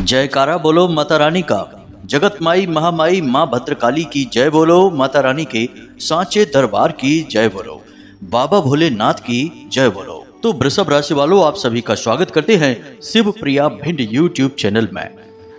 जयकारा बोलो माता रानी का। जगत माई महामाई माँ भद्रकाली की जय बोलो। माता रानी के सांचे दरबार की जय बोलो। बाबा भोलेनाथ की जय बोलो। तो वृषभ राशि वालों, आप सभी का स्वागत करते हैं शिव प्रिया भिंड यूट्यूब चैनल में।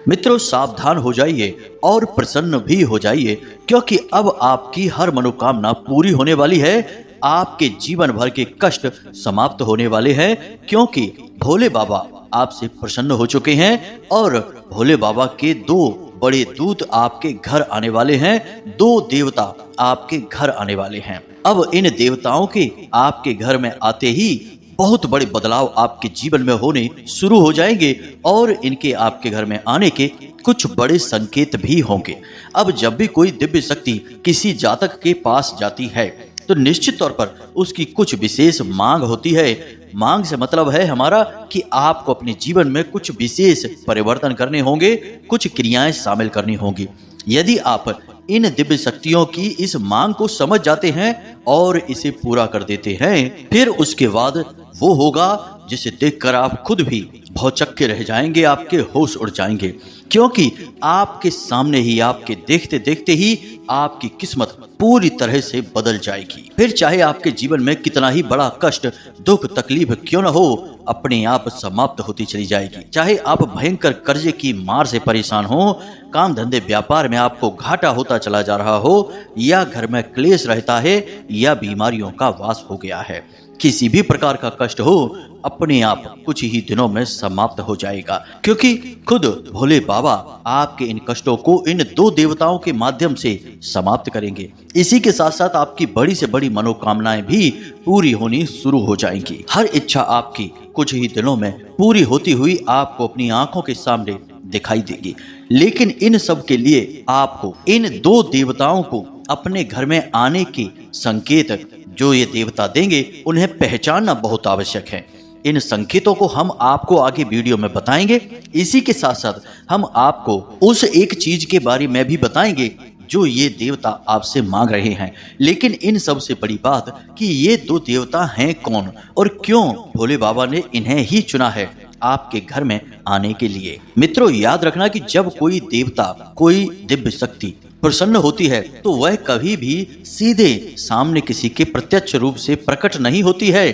मित्रों, सावधान हो जाइए और प्रसन्न भी हो जाइए, क्योंकि अब आपकी हर मनोकामना पूरी होने वाली है। आपके जीवन भर के कष्ट समाप्त होने वाले हैं, क्योंकि भोले बाबा आपसे प्रसन्न हो चुके हैं और भोले बाबा के दो बड़े दूत आपके घर आने वाले हैं। दो देवता आपके घर आने वाले हैं। अब इन देवताओं के आपके घर में आते ही बहुत बड़े बदलाव आपके जीवन में होने शुरू हो जाएंगे और इनके आपके घर में आने के कुछ बड़े संकेत भी होंगे। अब जब भी कोई दिव्य शक्ति किसी जातक के पास जाती है तो निश्चित तौर पर उसकी कुछ विशेष मांग होती है। मांग से मतलब है हमारा कि आपको अपने जीवन में कुछ विशेष परिवर्तन करने होंगे, कुछ क्रियाएं शामिल करनी होंगी। यदि आप इन दिव्य शक्तियों की इस मांग को समझ जाते हैं और इसे पूरा कर देते हैं, फिर उसके बाद वो होगा जिसे देखकर आप खुद भी भौचक्के रह जाएंगे, आपके होश उड़ जाएंगे, क्योंकि आपके सामने ही, आपके देखते देखते ही आपकी किस्मत पूरी तरह से बदल जाएगी। फिर चाहे आपके जीवन में कितना ही बड़ा कष्ट, दुख, तकलीफ क्यों न हो, अपने आप समाप्त होती चली जाएगी। चाहे आप भयंकर कर्जे की मार से परेशान हो, काम धंधे व्यापार में आपको घाटा होता चला जा रहा हो, या घर में क्लेश रहता है, या बीमारियों का वास हो गया है, किसी भी प्रकार का कष्ट हो, अपने आप कुछ ही दिनों में समाप्त हो जाएगा, क्योंकि खुद भोले बाबा आपके इन कष्टों को इन दो देवताओं के माध्यम से समाप्त करेंगे। इसी के साथ साथ आपकी बड़ी से बड़ी मनोकामनाएं भी पूरी होनी शुरू हो जाएंगी। हर इच्छा आपकी कुछ ही दिनों में पूरी होती हुई आपको अपनी आंखों के सामने दिखाई देगी। लेकिन इन सब के लिए आपको इन दो देवताओं को अपने घर में आने के संकेत जो ये देवता देंगे, उन्हें पहचानना बहुत आवश्यक है। इन संकेतों को हम आपको आगे वीडियो में बताएंगे। इसी के साथ साथ हम आपको उस एक चीज के बारे में भी बताएंगे जो ये देवता आपसे मांग रहे हैं। लेकिन इन सब से बड़ी बात कि ये दो देवता हैं कौन और क्यों भोले बाबा ने इन्हें ही चुना है आपके घर में आने के लिए। मित्रों, याद रखना कि जब कोई देवता, कोई दिव्य शक्ति प्रसन्न होती है तो वह कभी भी सीधे सामने किसी के प्रत्यक्ष रूप से प्रकट नहीं होती है,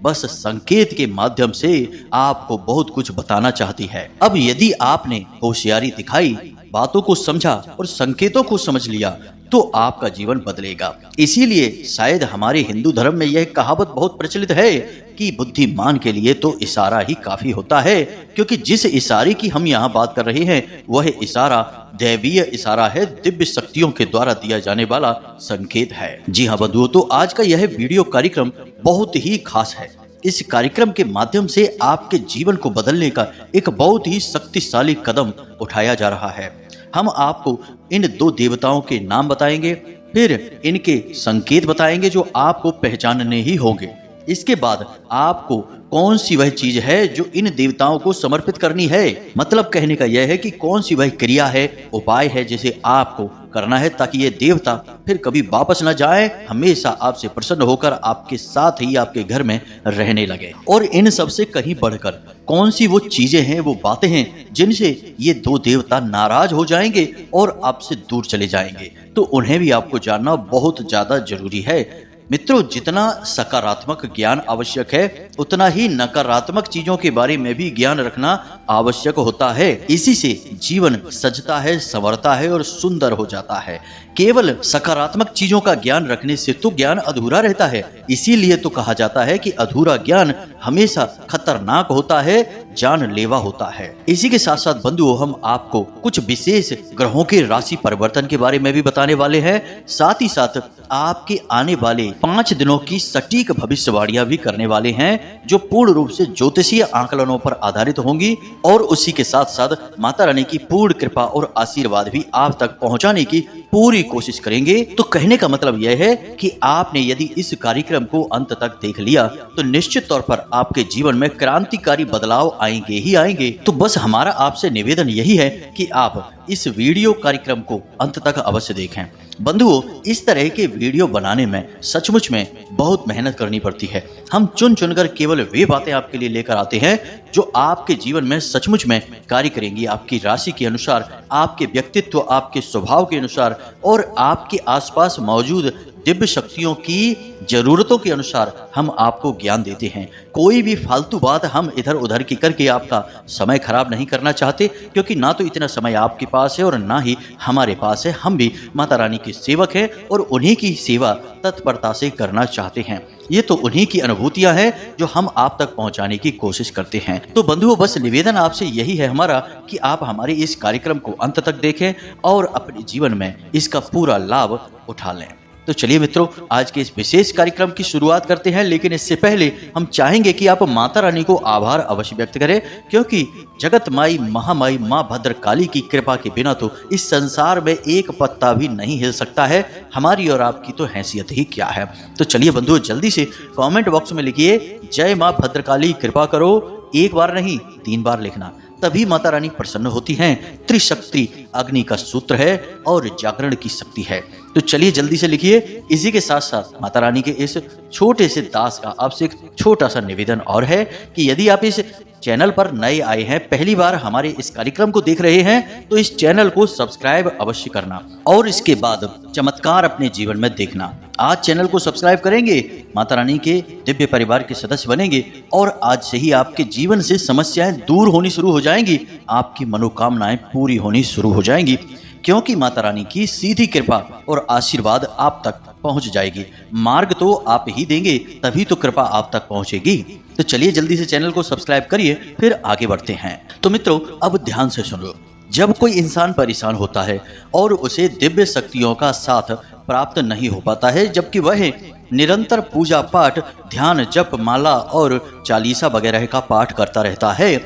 बस संकेत के माध्यम से आपको बहुत कुछ बताना चाहती है। अब यदि आपने होशियारी दिखाई, बातों को समझा और संकेतों को समझ लिया तो आपका जीवन बदलेगा। इसीलिए शायद हमारे हिंदू धर्म में यह कहावत बहुत प्रचलित है कि बुद्धिमान के लिए तो इशारा ही काफी होता है, क्योंकि जिस इशारे की हम यहाँ बात कर रहे हैं वह इशारा दैवीय इशारा है, दिव्य शक्तियों के द्वारा दिया जाने वाला संकेत है। जी हाँ बंधुओं, तो आज का यह वीडियो कार्यक्रम बहुत ही खास है। इस कार्यक्रम के माध्यम से आपके जीवन को बदलने का एक बहुत ही शक्तिशाली कदम उठाया जा रहा है। हम आपको इन दो देवताओं के नाम बताएंगे, फिर इनके संकेत बताएंगे जो आपको पहचानने ही होंगे। इसके बाद आपको कौन सी वह चीज है जो इन देवताओं को समर्पित करनी है, मतलब कहने का यह है कि कौन सी वह क्रिया है, उपाय है जिसे आपको करना है, ताकि ये देवता फिर कभी वापस न जाए, हमेशा आपसे प्रसन्न होकर आपके साथ ही आपके घर में रहने लगे। और इन सब से कहीं बढ़कर कौन सी वो चीजें हैं, वो बातें हैं जिनसे ये दो देवता नाराज हो जाएंगे और आपसे दूर चले जाएंगे, तो उन्हें भी आपको जानना बहुत ज्यादा जरूरी है। मित्रों, जितना सकारात्मक ज्ञान आवश्यक है उतना ही नकारात्मक चीजों के बारे में भी ज्ञान रखना आवश्यक होता है। इसी से जीवन सजता है, संवरता है और सुंदर हो जाता है। केवल सकारात्मक चीजों का ज्ञान रखने से तो ज्ञान अधूरा रहता है। इसीलिए तो कहा जाता है कि अधूरा ज्ञान हमेशा खतरनाक होता है, जानलेवा होता है। इसी के साथ साथ बंधुओं, हम आपको कुछ विशेष ग्रहों के राशि परिवर्तन के बारे में भी बताने वाले हैं। साथ ही साथ आपके आने वाले 5 दिनों की सटीक भविष्यवाणियां भी करने वाले हैं, जो पूर्ण रूप से ज्योतिषीय आकलनों पर आधारित होंगी। और उसी के साथ साथ माता रानी की पूर्ण कृपा और आशीर्वाद भी आप तक पहुंचाने की पूरी कोशिश करेंगे। तो कहने का मतलब यह है कि आपने यदि इस कार्यक्रम को अंत तक देख लिया तो निश्चित तौर पर आपके जीवन में क्रांतिकारी बदलाव आएंगे ही आएंगे। तो बस हमारा आपसे निवेदन यही है कि आप इस वीडियो कार्यक्रम को अंत तक अवश्य देखें। बंधुओं, इस तरह के वीडियो बनाने में सचमुच में बहुत मेहनत करनी पड़ती है। हम चुन चुनकर केवल वे बातें आपके लिए लेकर आते हैं जो आपके जीवन में सचमुच में कार्य करेंगी, आपकी राशि के अनुसार, आपके व्यक्तित्व, आपके स्वभाव के अनुसार और आपके आसपास मौजूद दिव्य शक्तियों की जरूरतों के अनुसार हम आपको ज्ञान देते हैं। कोई भी फालतू बात हम इधर उधर की करके आपका समय खराब नहीं करना चाहते, क्योंकि ना तो इतना समय आपके पास है और ना ही हमारे पास है। हम भी माता रानी के सेवक हैं और उन्हीं की सेवा तत्परता से करना चाहते हैं। ये तो उन्हीं की अनुभूतियां हैं जो हम आप तक पहुंचाने की कोशिश करते हैं। तो बंधुओं, बस निवेदन आपसे यही है हमारा कि आप हमारे इस कार्यक्रम को अंत तक देखें और अपने जीवन में इसका पूरा लाभ उठा लें। तो चलिए मित्रों, आज के इस विशेष कार्यक्रम की शुरुआत करते हैं, लेकिन इससे पहले हम चाहेंगे कि आप माता रानी को आभार अवश्य व्यक्त करें, क्योंकि जगत माई महामाई माँ भद्रकाली की कृपा के बिना तो इस संसार में एक पत्ता भी नहीं हिल सकता है। हमारी और आपकी तो हैसियत ही क्या है। तो चलिए बंधुओं, जल्दी से कमेंट बॉक्स में लिखिए जय माँ भद्रकाली कृपा करो। एक बार नहीं, 3 बार लिखना, तभी माता रानी प्रसन्न होती हैं। त्रिशक्ति अग्नि का सूत्र है और जागरण की शक्ति है। तो चलिए जल्दी से लिखिए। इसी के साथ साथ माता रानी के इस छोटे से दास का आपसे एक छोटा सा निवेदन और है कि यदि आप इस चैनल पर नए आए हैं, पहली बार हमारे इस कार्यक्रम को देख रहे हैं, तो इस चैनल को सब्सक्राइब अवश्य करना और इसके बाद चमत्कार अपने जीवन में देखना। आज चैनल को सब्सक्राइब करेंगे, माता रानी के दिव्य परिवार के सदस्य बनेंगे और आज से ही आपके जीवन से समस्याएं दूर होनी शुरू हो जाएंगी, आपकी मनोकामनाएं पूरी होनी शुरू हो जाएंगी, क्योंकि माता रानी की सीधी कृपा और आशीर्वाद आप तक पहुंच जाएगी। मार्ग तो आप ही देंगे, तभी तो कृपा आप तक पहुंचेगी। तो चलिए जल्दी से चैनल को सब्सक्राइब करिए, फिर आगे बढ़ते हैं। तो मित्रों, अब ध्यान से सुनो। जब कोई इंसान परेशान होता है और उसे दिव्य शक्तियों का साथ प्राप्त नहीं हो पाता है, जबकि वह निरंतर पूजा पाठ, ध्यान, जप, माला और चालीसा वगैरह का पाठ करता रहता है,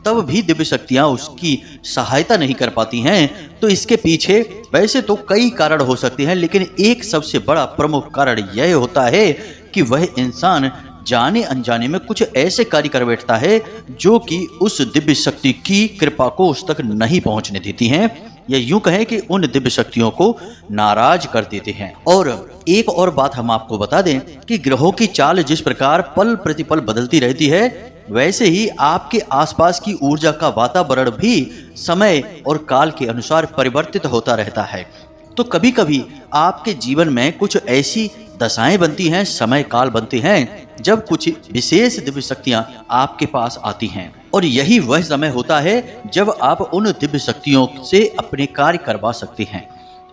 तब भी दिव्य शक्तियां उसकी सहायता नहीं कर पाती हैं, तो इसके पीछे वैसे तो कई कारण हो सकते हैं, लेकिन एक सबसे बड़ा प्रमुख कारण यह होता है कि वह इंसान जाने अनजाने में कुछ ऐसे कार्य कर बैठता है जो कि उस दिव्य शक्ति की कृपा को उस तक नहीं पहुंचने देती हैं, या यूं कहें कि उन दिव्य शक्तियों को नाराज कर देते हैं। और एक और बात हम आपको बता दें कि ग्रहों की चाल जिस प्रकार पल प्रतिपल बदलती रहती है, वैसे ही आपके आसपास की ऊर्जा का वातावरण भी समय और काल के अनुसार परिवर्तित होता रहता है। तो कभी कभी आपके जीवन में कुछ ऐसी दशाएं बनती हैं, समय काल बनते हैं, जब कुछ विशेष दिव्य शक्तियां आपके पास आती हैं, और यही वह समय होता है जब आप उन दिव्य शक्तियों से अपने कार्य करवा सकते हैं।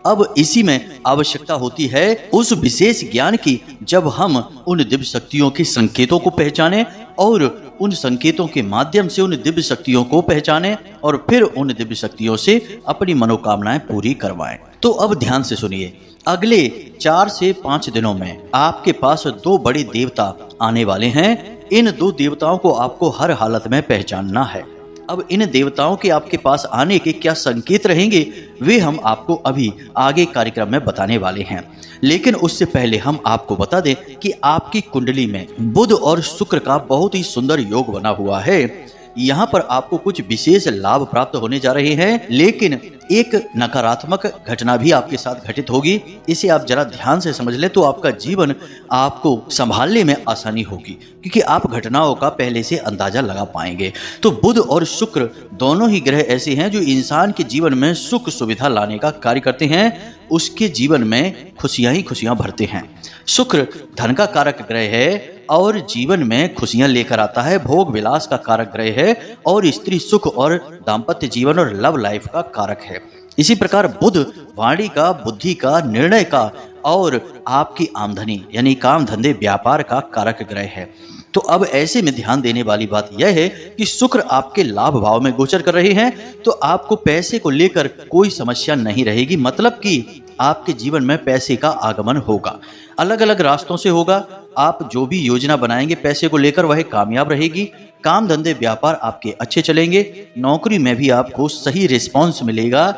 अब इसी में आवश्यकता होती है उस विशेष ज्ञान की, जब हम उन दिव्य शक्तियों के संकेतों को पहचानें और उन संकेतों के माध्यम से उन दिव्य शक्तियों को पहचानें और फिर उन दिव्य शक्तियों से अपनी मनोकामनाएं पूरी करवाएं। तो अब ध्यान से सुनिए। अगले 4 से 5 दिनों में आपके पास 2 बड़े देवता आने वाले हैं। इन 2 देवताओं को आपको हर हालत में पहचानना है। अब इन देवताओं के आपके पास आने के क्या संकेत रहेंगे, वे हम आपको अभी आगे कार्यक्रम में बताने वाले हैं। लेकिन उससे पहले हम आपको बता दें कि आपकी कुंडली में बुध और शुक्र का बहुत ही सुंदर योग बना हुआ है। यहाँ पर आपको कुछ विशेष लाभ प्राप्त होने जा रहे हैं, लेकिन एक नकारात्मक घटना भी आपके साथ घटित होगी। इसे आप जरा ध्यान से समझ लें तो आपका जीवन आपको संभालने में आसानी होगी, क्योंकि आप घटनाओं का पहले से अंदाजा लगा पाएंगे। तो बुध और शुक्र दोनों ही ग्रह ऐसे हैं जो इंसान के जीवन में सुख सुविधा लाने का कार्य करते हैं, उसके जीवन में खुशियां ही खुशियां भरते हैं। शुक्र धन का कारक ग्रह है और जीवन में खुशियां लेकर आता है, भोग विलास का कारक ग्रह है और स्त्री सुख और दाम्पत्य जीवन और लव लाइफ का कारक है। इसी प्रकार बुध वाणी का, बुद्धि का, निर्णय का और आपकी आमदनी यानी काम धंधे व्यापार का कारक ग्रह है। तो अब ऐसे में ध्यान देने वाली बात यह है कि शुक्र आपके लाभ भाव में गोचर कर रहे हैं, तो आपको पैसे को लेकर कोई समस्या नहीं रहेगी। मतलब कि आपके जीवन में पैसे का आगमन होगा, अलग अलग रास्तों से होगा। आप जो भी योजना बनाएंगे पैसे को लेकर वह कामयाब रहेगी। काम धंधे व्यापार आपके अच्छे चलेंगे। नौकरी में भी आपको सही रिस्पॉन्स मिलेगा।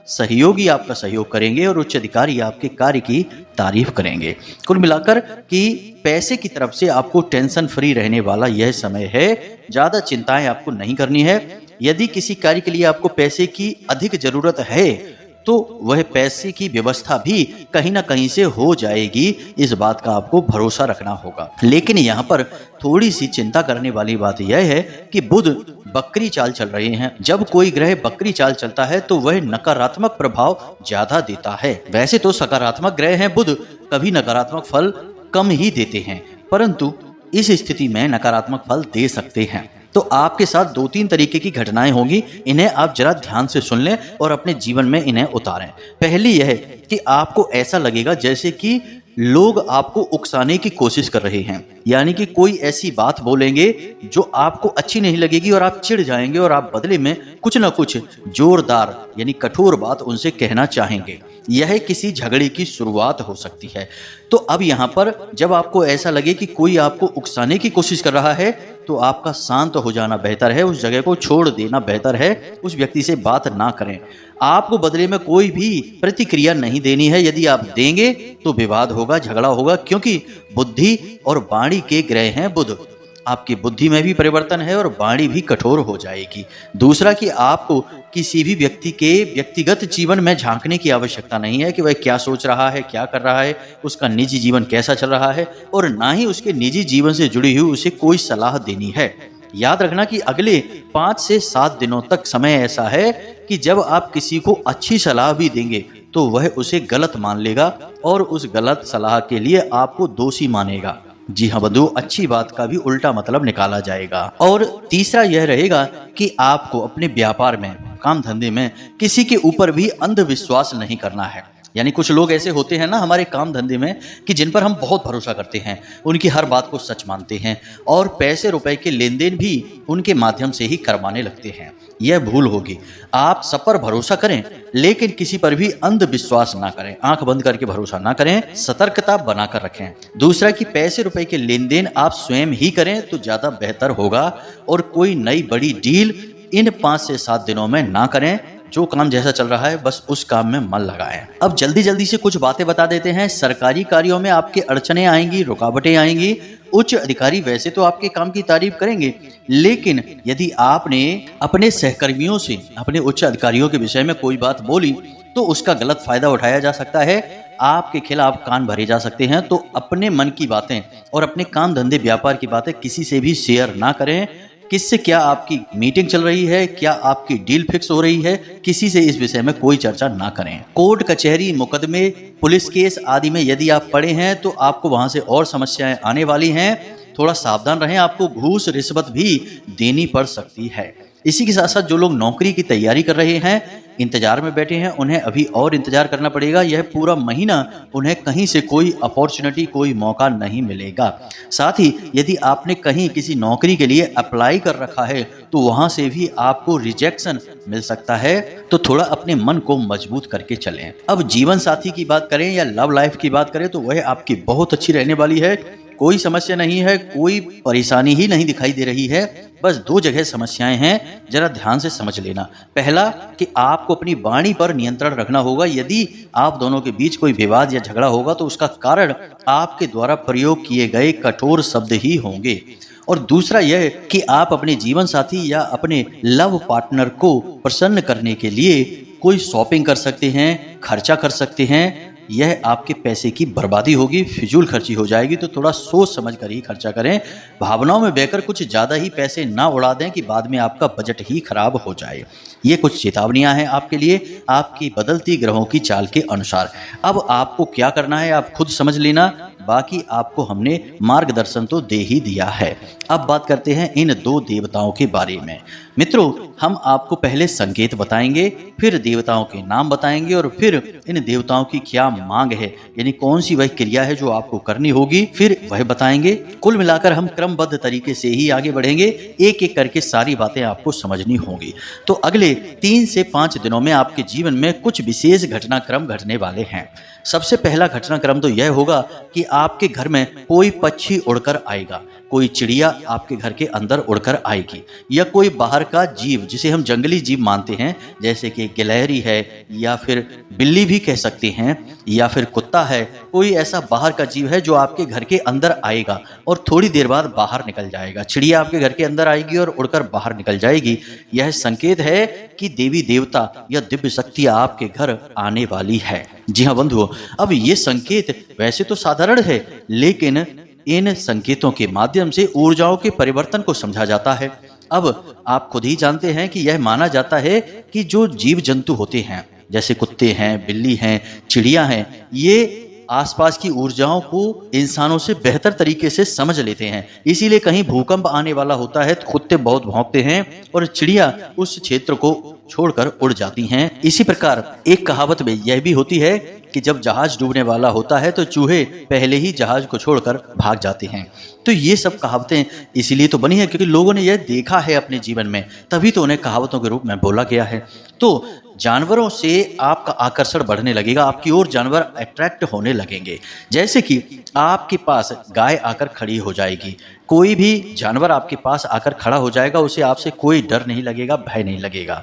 सहयोगी आपका सहयोग करेंगे और उच्च अधिकारी आपके कार्य की तारीफ करेंगे। कुल मिलाकर कि पैसे की तरफ से आपको टेंशन फ्री रहने वाला यह समय है। ज्यादा चिंताएं आपको नहीं करनी है। यदि किसी कार्य के लिए आपको पैसे की अधिक जरूरत है तो वह पैसे की व्यवस्था भी कहीं ना कहीं से हो जाएगी, इस बात का आपको भरोसा रखना होगा। लेकिन यहाँ पर थोड़ी सी चिंता करने वाली बात यह है कि बुध बकरी चाल चल रहे हैं। जब कोई ग्रह बकरी चाल चलता है तो वह नकारात्मक प्रभाव ज्यादा देता है। वैसे तो सकारात्मक ग्रह हैं बुध, कभी नकारात्मक फल कम ही देते हैं, परंतु इस स्थिति में नकारात्मक फल दे सकते हैं। तो आपके साथ 2-3 तरीके की घटनाएं होंगी, इन्हें आप जरा ध्यान से सुन लें और अपने जीवन में इन्हें उतारें। पहली यह कि आपको ऐसा लगेगा जैसे कि लोग आपको उकसाने की कोशिश कर रहे हैं, यानी कि कोई ऐसी बात बोलेंगे जो आपको अच्छी नहीं लगेगी और आप चिढ़ जाएंगे और आप बदले में कुछ ना कुछ जोरदार यानी कठोर बात उनसे कहना चाहेंगे। यह किसी झगड़े की शुरुआत हो सकती है। तो अब यहाँ पर जब आपको ऐसा लगे कि कोई आपको उकसाने की कोशिश कर रहा है तो आपका शांत हो जाना बेहतर है, उस जगह को छोड़ देना बेहतर है, उस व्यक्ति से बात ना करें। आपको बदले में कोई भी प्रतिक्रिया नहीं देनी है। यदि आप देंगे तो विवाद होगा, झगड़ा होगा, क्योंकि बुद्धि और वाणी के ग्रह हैं बुध। आपकी बुद्धि में भी परिवर्तन है और वाणी भी कठोर हो जाएगी। दूसरा कि आपको किसी भी व्यक्ति के व्यक्तिगत जीवन में झांकने की आवश्यकता नहीं है कि वह क्या सोच रहा है, क्या कर रहा है, उसका निजी जीवन कैसा चल रहा है, और ना ही उसके निजी जीवन से जुड़ी हुई उसे कोई सलाह देनी है। याद रखना कि अगले 5 से 7 दिनों तक समय ऐसा है कि जब आप किसी को अच्छी सलाह भी देंगे तो वह उसे गलत मान लेगा और उस गलत सलाह के लिए आपको दोषी मानेगा। जी हाँ बंधु, अच्छी बात का भी उल्टा मतलब निकाला जाएगा। और तीसरा यह रहेगा कि आपको अपने व्यापार में, काम धंधे में किसी के ऊपर भी अंधविश्वास नहीं करना है। यानी कुछ लोग ऐसे होते हैं ना हमारे काम धंधे में कि जिन पर हम बहुत भरोसा करते हैं, उनकी हर बात को सच मानते हैं और पैसे रुपए के लेन देन भी उनके माध्यम से ही करवाने लगते हैं। यह भूल होगी। आप सब पर भरोसा करें लेकिन किसी पर भी अंधविश्वास ना करें, आंख बंद करके भरोसा ना करें, सतर्कता बनाकर रखें। दूसरा कि पैसे रुपए के लेन देन आप स्वयं ही करें तो ज्यादा बेहतर होगा और कोई नई बड़ी डील इन 5 से 7 दिनों में ना करें। जो काम जैसा चल रहा है बस उस काम में मन लगाएं। अब जल्दी जल्दी से कुछ बातें बता देते हैं। सरकारी कार्यों में आपके अड़चने आएंगी, रुकावटें आएंगी। उच्च अधिकारी वैसे तो आपके काम की तारीफ करेंगे, लेकिन यदि आपने अपने सहकर्मियों से अपने उच्च अधिकारियों के विषय में कोई बात बोली तो उसका गलत फायदा उठाया जा सकता है, आपके खिलाफ कान भरे जा सकते हैं। तो अपने मन की बातें और अपने काम धंधे व्यापार की बातें किसी से भी शेयर ना करें। किससे क्या आपकी मीटिंग चल रही है, क्या आपकी डील फिक्स हो रही है, किसी से इस विषय में कोई चर्चा ना करें। कोर्ट कचहरी, मुकदमे, पुलिस केस आदि में यदि आप पड़े हैं तो आपको वहां से और समस्याएं आने वाली हैं। थोड़ा सावधान रहें, आपको घूस रिश्वत भी देनी पड़ सकती है। इसी के साथ साथ जो लोग नौकरी की तैयारी कर रहे हैं, इंतजार में बैठे हैं, उन्हें अभी और इंतजार करना पड़ेगा। यह पूरा महीना उन्हें कहीं से कोई अपॉर्चुनिटी, कोई मौका नहीं मिलेगा। साथ ही यदि आपने कहीं किसी नौकरी के लिए अप्लाई कर रखा है तो वहां से भी आपको रिजेक्शन मिल सकता है। तो थोड़ा अपने मन को मजबूत करके चलें। अब जीवन साथी की बात करें या लव लाइफ की बात करें तो वह आपकी बहुत अच्छी रहने वाली है। कोई समस्या नहीं है, कोई परेशानी ही नहीं दिखाई दे रही है। बस 2 जगह समस्याएं हैं, जरा ध्यान से समझ लेना। पहला कि आपको अपनी वाणी पर नियंत्रण रखना होगा। यदि आप दोनों के बीच कोई विवाद या झगड़ा होगा तो उसका कारण आपके द्वारा प्रयोग किए गए कठोर शब्द ही होंगे। और दूसरा यह कि आप अपने जीवन साथी या अपने लव पार्टनर को प्रसन्न करने के लिए कोई शॉपिंग कर सकते हैं, खर्चा कर सकते हैं। यह आपके पैसे की बर्बादी होगी, फिजूल खर्ची हो जाएगी। तो थोड़ा सोच समझ कर ही खर्चा करें। भावनाओं में बहकर कुछ ज़्यादा ही पैसे ना उड़ा दें कि बाद में आपका बजट ही खराब हो जाए। ये कुछ चेतावनियां हैं आपके लिए, आपकी बदलती ग्रहों की चाल के अनुसार। अब आपको क्या करना है आप खुद समझ लेना, बाकी आपको हमने मार्गदर्शन तो दे ही दिया है। अब बात करते हैं इन 2 देवताओं के बारे में। मित्रों, हम आपको पहले संकेत बताएंगे, फिर देवताओं के नाम बताएंगे और फिर इन देवताओं की क्या मांग है, यानी कौन सी वह क्रिया है जो आपको करनी होगी, फिर वह बताएंगे। कुल मिलाकर हम क्रमबद्ध तरीके से ही आगे बढ़ेंगे, एक एक करके सारी बातें आपको समझनी होंगी। तो अगले 3 से 5 दिनों में आपके जीवन में कुछ विशेष घटनाक्रम घटने वाले हैं। सबसे पहला घटनाक्रम तो यह होगा कि आपके घर में कोई पक्षी उड़कर आएगा। कोई चिड़िया आपके घर के अंदर उड़कर आएगी, या कोई बाहर का जीव जिसे हम जंगली जीव मानते हैं, जैसे कि गिलहरी है या फिर बिल्ली भी कह सकते हैं, या फिर कुत्ता है, कोई ऐसा बाहर का जीव है जो आपके घर के अंदर आएगा और थोड़ी देर बाद बाहर निकल जाएगा। चिड़िया आपके घर के अंदर आएगी और उड़कर बाहर निकल जाएगी। यह संकेत है कि देवी देवता या दिव्य शक्ति आपके घर आने वाली है। जी हाँ बंधुओं, अब ये संकेत वैसे तो साधारण है, लेकिन इन संकेतों के माध्यम से ऊर्जाओं के परिवर्तन को समझा जाता है। अब आप खुद ही जानते हैं कि यह माना जाता है कि जो जीव जंतु होते हैं, जैसे कुत्ते हैं, बिल्ली हैं, चिड़िया हैं, ये आसपास की ऊर्जाओं को इंसानों से बेहतर तरीके से समझ लेते हैं। इसीलिए कहीं भूकंप आने वाला होता है तो कुत्ते बहुत भौंकते हैं और चिड़िया उस क्षेत्र को छोड़कर उड़ जाती हैं। इसी प्रकार एक कहावत में यह भी होती है कि जब जहाज डूबने वाला होता है तो चूहे पहले ही जहाज को छोड़कर भाग जाते हैं। तो ये सब कहावतें इसीलिए तो बनी है क्योंकि लोगों ने यह देखा है अपने जीवन में, तभी तो उन्हें कहावतों के रूप में बोला गया है। तो जानवरों से आपका आकर्षण बढ़ने लगेगा, आपकी ओर जानवर अट्रैक्ट होने लगेंगे। जैसे कि आपके पास गाय आकर खड़ी हो जाएगी, कोई भी जानवर आपके पास आकर खड़ा हो जाएगा, उसे आपसे कोई डर नहीं लगेगा, भय नहीं लगेगा।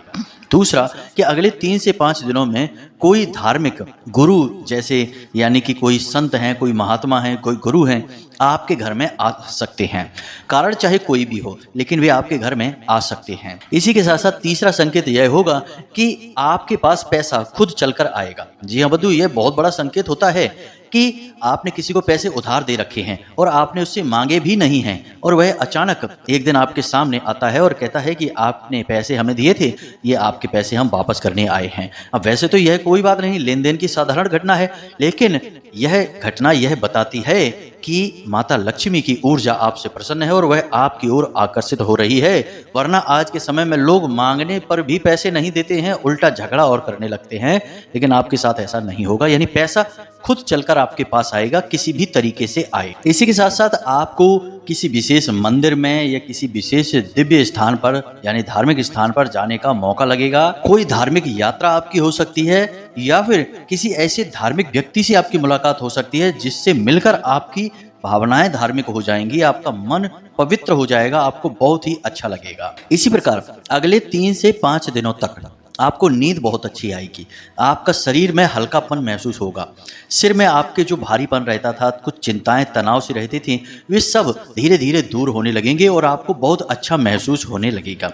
दूसरा कि अगले 3 से 5 दिनों में कोई धार्मिक गुरु, जैसे यानी कि कोई संत हैं, कोई महात्मा हैं, कोई गुरु हैं, आपके घर में आ सकते हैं। कारण चाहे कोई भी हो, लेकिन वे आपके घर में आ सकते हैं। इसी के साथ साथ तीसरा संकेत यह होगा कि आपके पास पैसा खुद चलकर आएगा। जी हाँ बंधु, यह बहुत बड़ा संकेत होता है कि आपने किसी को पैसे उधार दे रखे हैं और आपने उससे मांगे भी नहीं हैं, और वह अचानक एक दिन आपके सामने आता है और कहता है कि आपने पैसे हमें दिए थे, ये आपके पैसे हम वापस करने आए हैं। अब वैसे तो यह कोई बात नहीं, लेन देन की साधारण घटना है, लेकिन यह घटना यह बताती है कि माता लक्ष्मी की ऊर्जा आपसे प्रसन्न है और वह आपकी ओर आकर्षित हो रही है। वरना आज के समय में लोग मांगने पर भी पैसे नहीं देते हैं, उल्टा झगड़ा और करने लगते हैं, लेकिन आपके साथ ऐसा नहीं होगा। यानी पैसा खुद चलकर आपके पास आएगा, किसी भी तरीके से आए। इसी के साथ साथ आपको किसी विशेष मंदिर में या किसी विशेष दिव्य स्थान पर यानी धार्मिक स्थान पर जाने का मौका लगेगा। कोई धार्मिक यात्रा आपकी हो सकती है, या फिर किसी ऐसे धार्मिक व्यक्ति से आपकी मुलाकात हो सकती है जिससे मिलकर आपकी भावनाएं धार्मिक हो जाएंगी, आपका मन पवित्र हो जाएगा, आपको बहुत ही अच्छा लगेगा। इसी प्रकार अगले 3 से 5 दिनों तक आपको नींद बहुत अच्छी आएगी, आपका शरीर में हल्कापन महसूस होगा, सिर में आपके जो भारीपन रहता था, कुछ चिंताएं तनाव से रहती थी, वे सब धीरे धीरे दूर होने लगेंगे और आपको बहुत अच्छा महसूस होने लगेगा।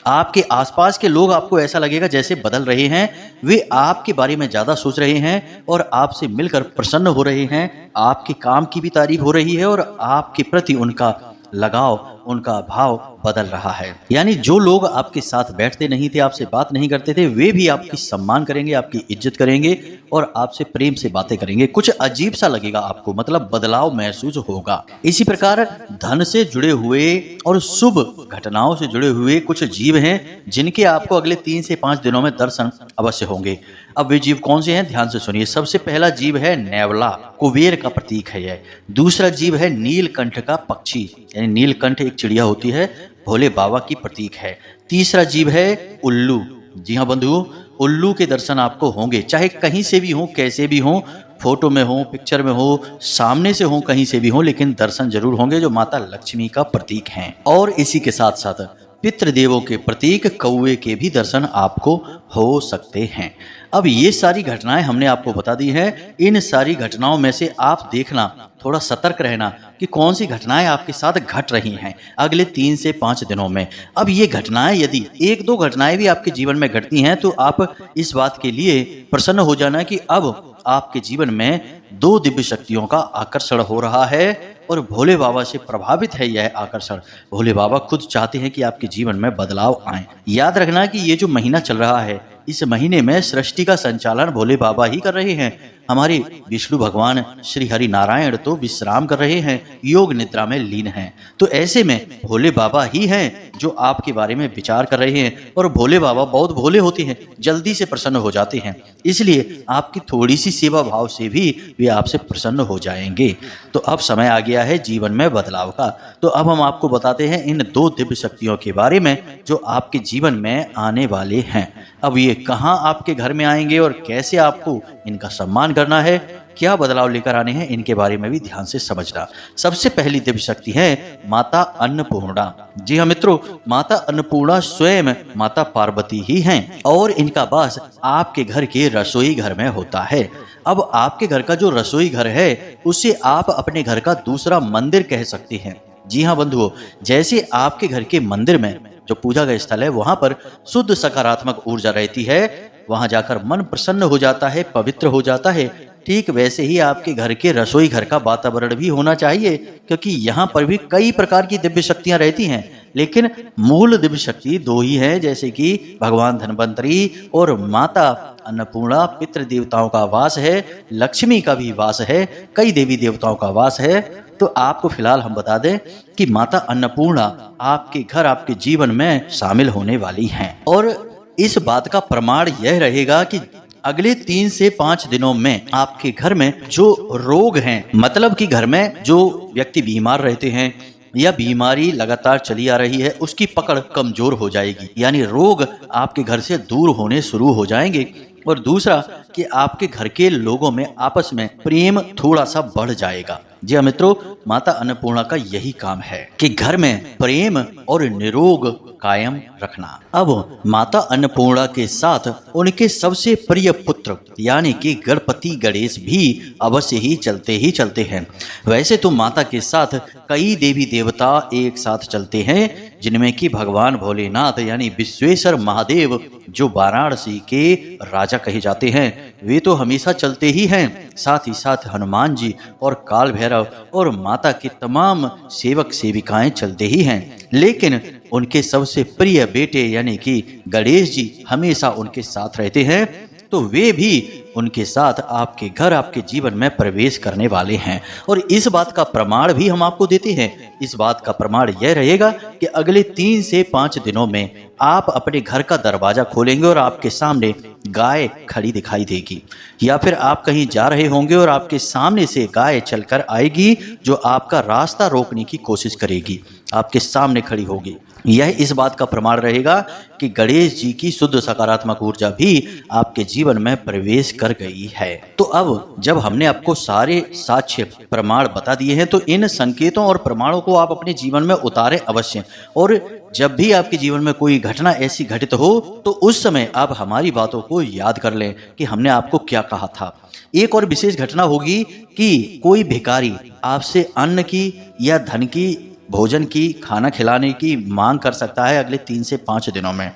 आपके आसपास के लोग आपको ऐसा लगेगा जैसे बदल रहे हैं, वे आपके बारे में ज़्यादा सोच रहे हैं और आपसे मिलकर प्रसन्न हो रहे हैं, आपके काम की भी तारीफ हो रही है और आपके प्रति उनका लगाव, उनका भाव बदल रहा है। यानी जो लोग आपके साथ बैठते नहीं थे, आपसे बात नहीं करते थे, वे भी आपकी सम्मान करेंगे, आपकी इज्जत करेंगे और आपसे प्रेम से बातें करेंगे। कुछ अजीब सा लगेगा आपको, मतलब बदलाव महसूस होगा। इसी प्रकार धन से जुड़े हुए और शुभ घटनाओं से जुड़े हुए कुछ जीव हैं जिनके आपको अगले 3 से 5 दिनों में दर्शन अवश्य होंगे। अब वे जीव कौन से हैं, ध्यान से सुनिए। सबसे पहला जीव है नेवला, कुबेर का प्रतीक है यह। दूसरा जीव है नीलकंठ का पक्षी, यानी नीलकंठ एक चिड़िया होती है, भोले बाबा की प्रतीक है। तीसरा जीव है उल्लू। जी हाँ बंधुओं, उल्लू के दर्शन आपको होंगे, चाहे कहीं से भी हो, कैसे भी हो, फोटो में हो, पिक्चर में हो, सामने से हो, कहीं से भी हो, लेकिन दर्शन जरूर होंगे, जो माता लक्ष्मी का प्रतीक हैं। और इसी के साथ साथ पितृदेवों के प्रतीक कौवे के भी दर्शन आपको हो सकते हैं। अब ये सारी घटनाएं हमने आपको बता दी हैं। इन सारी घटनाओं में से आप देखना, थोड़ा सतर्क रहना कि कौन सी घटनाएं आपके साथ घट रही हैं अगले 3 से 5 दिनों में। अब ये घटनाएं यदि 1-2 घटनाएं भी आपके जीवन में घटती हैं तो आप इस बात के लिए प्रसन्न हो जाना कि अब आपके जीवन में 2 दिव्य शक्तियों का आकर्षण हो रहा है और भोले बाबा से प्रभावित है यह आकर्षण। भोले बाबा खुद चाहते हैं कि आपके जीवन में बदलाव आए। याद रखना कि ये जो महीना चल रहा है, इस महीने में सृष्टि का संचालन भोले बाबा ही कर रहे हैं। हमारे विष्णु भगवान श्री हरि नारायण तो विश्राम कर रहे हैं, योग निद्रा में लीन हैं। तो ऐसे में भोले बाबा ही हैं जो आपके बारे में विचार कर रहे हैं, और भोले बाबा बहुत भोले होते हैं, जल्दी से प्रसन्न हो जाते हैं। इसलिए आपकी थोड़ी सी सेवा भाव से भी वे आपसे प्रसन्न हो जाएंगे। तो अब समय आ गया है जीवन में बदलाव का। तो अब हम आपको बताते हैं इन 2 दिव्य शक्तियों के बारे में जो आपके जीवन में आने वाले हैं। अब ये कहाँ आपके घर में आएंगे और कैसे आपको इनका सम्मान करना है, क्या बदलाव लेकर आने हैं इनके बारे में भी ध्यान से समझना। सबसे पहली दिव्य शक्ति है माता अन्नपूर्णा। जी हाँ मित्रों, माता अन्नपूर्णा स्वयं माता पार्वती ही हैं और इनका वास आपके घर के रसोई घर में होता है। अब आपके घर का जो रसोई घर है उसे आप अपने घर का दूसरा मंदिर कह सकते हैं। जी हाँ बंधुओं, जैसे आपके घर के मंदिर में जो पूजा का स्थल है वहां पर शुद्ध सकारात्मक ऊर्जा रहती है, वहां जाकर मन प्रसन्न हो जाता है, पवित्र हो जाता है, ठीक वैसे ही आपके घर के रसोई घर का वातावरण भी होना चाहिए, क्योंकि यहाँ पर भी कई प्रकार की दिव्य शक्तियां रहती हैं, लेकिन मूल दिव्य शक्ति दो ही है, जैसे कि भगवान धन्वंतरी और माता अन्नपूर्णा। पितृ देवताओं का वास है, लक्ष्मी का भी वास है, कई देवी देवताओं का वास है। तो आपको फिलहाल हम बता दें कि माता अन्नपूर्णा आपके घर, आपके जीवन में शामिल होने वाली हैं। और इस बात का प्रमाण यह रहेगा कि अगले 3 से 5 दिनों में आपके घर में जो रोग हैं, मतलब कि घर में जो व्यक्ति बीमार रहते हैं या बीमारी लगातार चली आ रही है, उसकी पकड़ कमजोर हो जाएगी, यानी रोग आपके घर से दूर होने शुरू हो जाएंगे। और दूसरा कि आपके घर के लोगों में आपस में प्रेम थोड़ा सा बढ़ जाएगा। जी हाँ मित्रों, माता अन्नपूर्णा का यही काम है कि घर में प्रेम और निरोग कायम रखना। अब माता अन्नपूर्णा के साथ उनके सबसे प्रिय पुत्र यानी कि गणपति गणेश भी अवश्य ही चलते हैं। वैसे तो माता के साथ कई देवी देवता एक साथ चलते हैं, जिनमें कि भगवान भोलेनाथ यानी विश्वेश्वर महादेव जो वाराणसी के राजा कहे जाते हैं, वे तो हमेशा चलते ही हैं। साथ ही साथ हनुमान जी और काल भैरव और माता के तमाम सेवक सेविकाएं चलते ही हैं, लेकिन उनके सबसे प्रिय बेटे यानी कि गणेश जी हमेशा उनके साथ रहते हैं। तो वे भी उनके साथ आपके घर, आपके जीवन में प्रवेश करने वाले हैं। और इस बात का प्रमाण भी हम आपको देते हैं। इस बात का प्रमाण यह रहेगा कि अगले 3 से 5 दिनों में आप अपने घर का दरवाजा खोलेंगे और आपके सामने गाय खड़ी दिखाई देगी, या फिर आप कहीं जा रहे होंगे और आपके सामने से गाय चलकर आएगी जो आपका रास्ता रोकने की कोशिश करेगी, आपके सामने खड़ी होगी। यह इस बात का प्रमाण रहेगा कि गणेश जी की शुद्ध सकारात्मक ऊर्जा भी आपके जीवन में प्रवेश कर गई है। तो अब जब हमने आपको सारे साक्ष्य प्रमाण बता दिए हैं, तो इन संकेतों और प्रमाणों को आप अपने जीवन में उतारें अवश्य। और जब भी आपके जीवन में कोई घटना ऐसी घटित हो तो उस समय आप हमारी बातों को याद कर लें कि हमने आपको क्या कहा था। एक और विशेष घटना होगी कि कोई भिखारी आपसे अन्न की या धन की, भोजन की, खाना खिलाने की मांग कर सकता है अगले 3 से 5 दिनों में,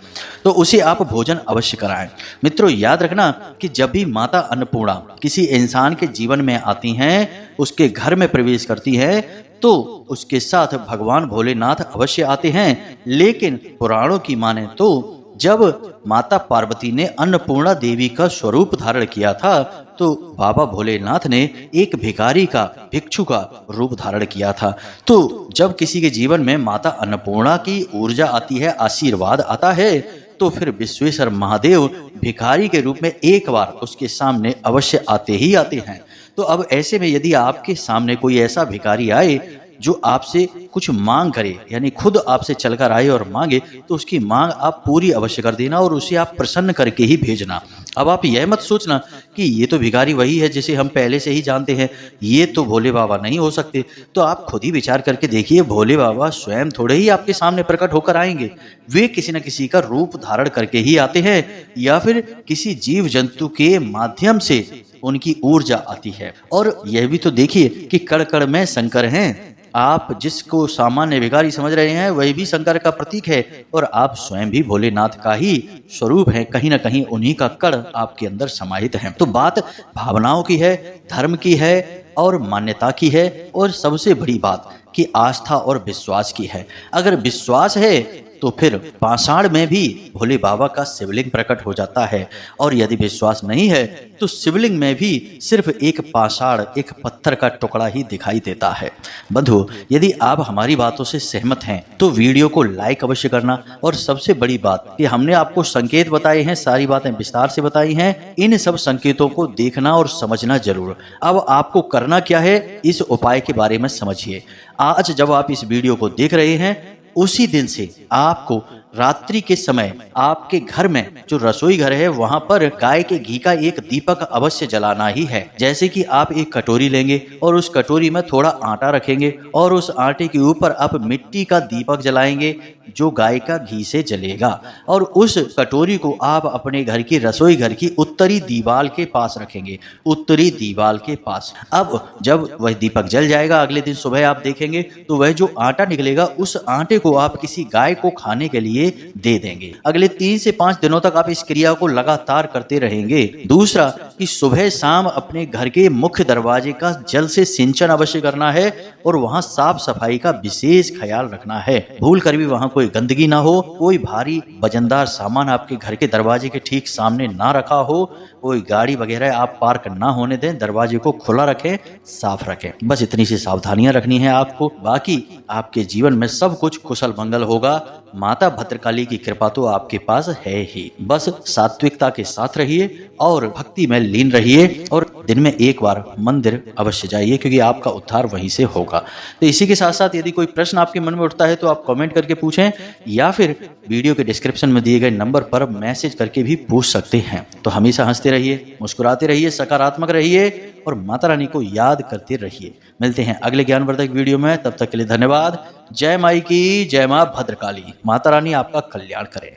तो उसे आप भोजन अवश्य कराएं। मित्रों याद रखना कि जब भी माता अन्नपूर्णा किसी इंसान के जीवन में आती हैं, उसके घर में प्रवेश करती हैं, तो उसके साथ भगवान भोलेनाथ अवश्य आते हैं। लेकिन पुराणों की माने तो जब माता पार्वती ने अन्नपूर्णा देवी का स्वरूप धारण किया था, तो बाबा भोलेनाथ ने एक भिखारी का, भिक्षु का रूप धारण किया था। तो जब किसी के जीवन में माता अन्नपूर्णा की ऊर्जा आती है, आशीर्वाद आता है, तो फिर विश्वेश्वर महादेव भिखारी के रूप में एक बार उसके सामने अवश्य आते ही आते हैं। तो अब ऐसे में यदि आपके सामने कोई ऐसा भिखारी आए जो आपसे कुछ मांग करे, यानी खुद आपसे चलकर आए और मांगे, तो उसकी मांग आप पूरी अवश्य कर देना और उसे आप प्रसन्न करके ही भेजना। अब आप यह मत सोचना कि ये तो भिखारी वही है जिसे हम पहले से ही जानते हैं, ये तो भोले बाबा नहीं हो सकते। तो आप खुद ही विचार करके देखिए, भोले बाबा स्वयं थोड़े ही आपके सामने प्रकट होकर आएंगे, वे किसी न किसी का रूप धारण करके ही आते हैं, या फिर किसी जीव जंतु के माध्यम से उनकी ऊर्जा आती है। और यह भी तो देखिए कि कण कण में शंकर हैं। आप जिसको सामान्य भिखारी समझ रहे हैं, वही भी शंकर का प्रतीक है, और आप स्वयं भी भोलेनाथ का ही स्वरूप है। कहीं ना कहीं उन्हीं का कण आपके अंदर समाहित है। तो बात भावनाओं की है, धर्म की है और मान्यता की है, और सबसे बड़ी बात कि आस्था और विश्वास की है। अगर विश्वास है तो फिर पाषाण में भी भोले बाबा का शिवलिंग प्रकट हो जाता है, और यदि विश्वास नहीं है तो शिवलिंग में भी सिर्फ एक पाषाण, एक पत्थर का टुकड़ा ही दिखाई देता है। बंधु, यदि आप हमारी बातों से सहमत हैं तो वीडियो को लाइक अवश्य करना। और सबसे बड़ी बात कि हमने आपको संकेत बताए हैं, सारी बातें विस्तार से बताई हैं, इन सब संकेतों को देखना और समझना जरूर। अब आपको करना क्या है, इस उपाय के बारे में समझिए। आज जब आप इस वीडियो को देख रहे हैं, उसी दिन से आपको रात्रि के समय आपके घर में जो रसोई घर है वहाँ पर गाय के घी का एक दीपक अवश्य जलाना ही है। जैसे कि आप एक कटोरी लेंगे और उस कटोरी में थोड़ा आटा रखेंगे और उस आटे के ऊपर आप मिट्टी का दीपक जलाएंगे जो गाय का घी से जलेगा, और उस कटोरी को आप अपने घर की रसोई घर की उत्तरी दीवार के पास रखेंगे, उत्तरी दीवार के पास। अब जब वह दीपक जल जाएगा, अगले दिन सुबह आप देखेंगे तो वह जो आटा निकलेगा उस आटे को आप किसी गाय को खाने के लिए दे देंगे। अगले 3 से 5 दिनों तक आप इस क्रिया को लगातार करते रहेंगे। दूसरा कि सुबह शाम अपने घर के मुख्य दरवाजे का जल से सिंचन अवश्य करना है और वहां साफ सफाई का विशेष ख्याल रखना है। भूल कर भी वहां कोई गंदगी ना हो, कोई भारी वजनदार सामान आपके घर के दरवाजे के ठीक सामने ना रखा हो, कोई गाड़ी वगैरह आप पार्क ना होने दें, दरवाजे को खुला रखें, साफ रखें। बस इतनी सी सावधानियां रखनी है आपको। बाकी आपके जीवन में सब कुछ कुशल मंगल होगा। माता भद्रकाली की कृपा तो आपके पास है ही। बस सात्विकता के साथ रहिए और भक्ति में लीन रहिए और दिन में एक बार मंदिर अवश्य जाइए, क्योंकि आपका उद्धार वहीं से होगा। तो इसी के साथ साथ यदि कोई प्रश्न आपके मन में उठता है तो आप कमेंट करके पूछें या फिर वीडियो के डिस्क्रिप्शन में दिए गए नंबर पर मैसेज करके भी पूछ सकते हैं। तो हमेशा हंसते रहिए, मुस्कुराते रहिए, सकारात्मक रहिए और माता रानी को याद करते रहिए। मिलते हैं अगले ज्ञानवर्धक वीडियो में, तब तक के लिए धन्यवाद। जय माई की, जय मां भद्रकाली। माता रानी आपका कल्याण करे।